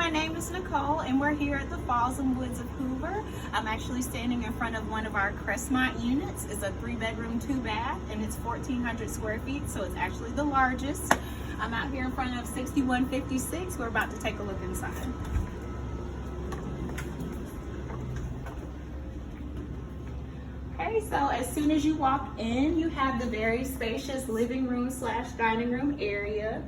my name is Nicole and we're here at the Falls and Woods of Hoover. I'm actually standing in front of one of our Crestmont units. It's a 3-bedroom, 2-bath, and it's 1,400 square feet, so it's actually the largest. I'm out here in front of 6156. We're about to take a look inside. Okay, so as soon as you walk in, you have the very spacious living room / dining room area.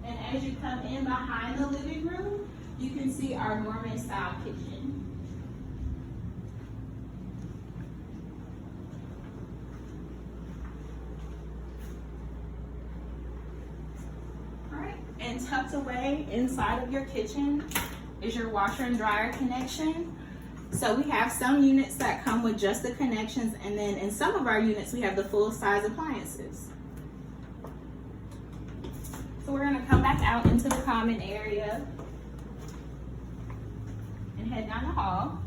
And as you come in behind the living room, you can see our Norman style kitchen. All right, and tucked away inside of your kitchen is your washer and dryer connection. So we have some units that come with just the connections, and then in some of our units we have the full size appliances. So we're gonna come back out into the common area and head down the hall.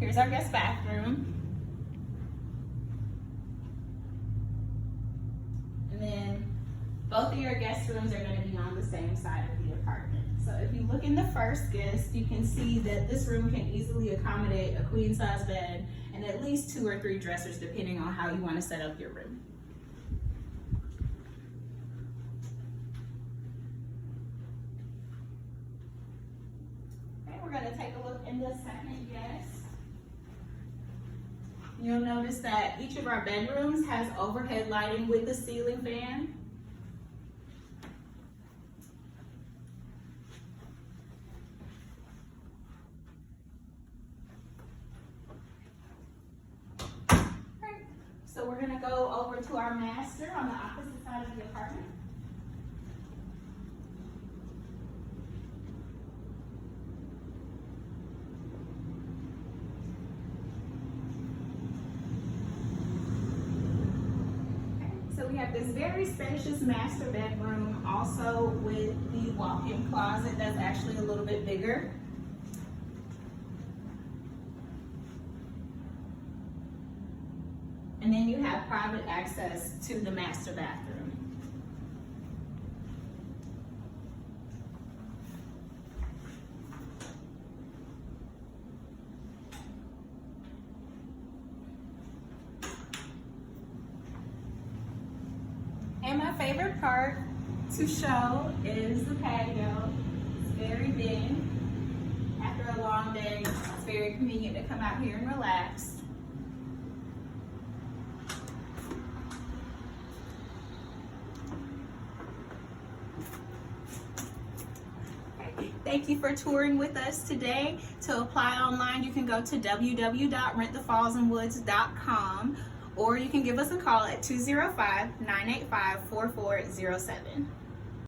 Here's our guest bathroom. And then both of your guest rooms are gonna be on the same side of the apartment. So if you look in the first guest, you can see that this room can easily accommodate a queen size bed and at least 2 or 3 dressers, depending on how you wanna set up your room. We're going to take a look in the second guest. You'll notice that each of our bedrooms has overhead lighting with a ceiling fan. Right. So we're going to go over to our master on the opposite side of the apartment. So we have this very spacious master bedroom, also with the walk-in closet that's actually a little bit bigger. And then you have private access to the master bathroom. And my favorite part to show is the patio. It's very big. After a long day, it's very convenient to come out here and relax. Okay. Thank you for touring with us today. To apply online, you can go to www.rentthefallsandwoods.com. or you can give us a call at 205-985-4407.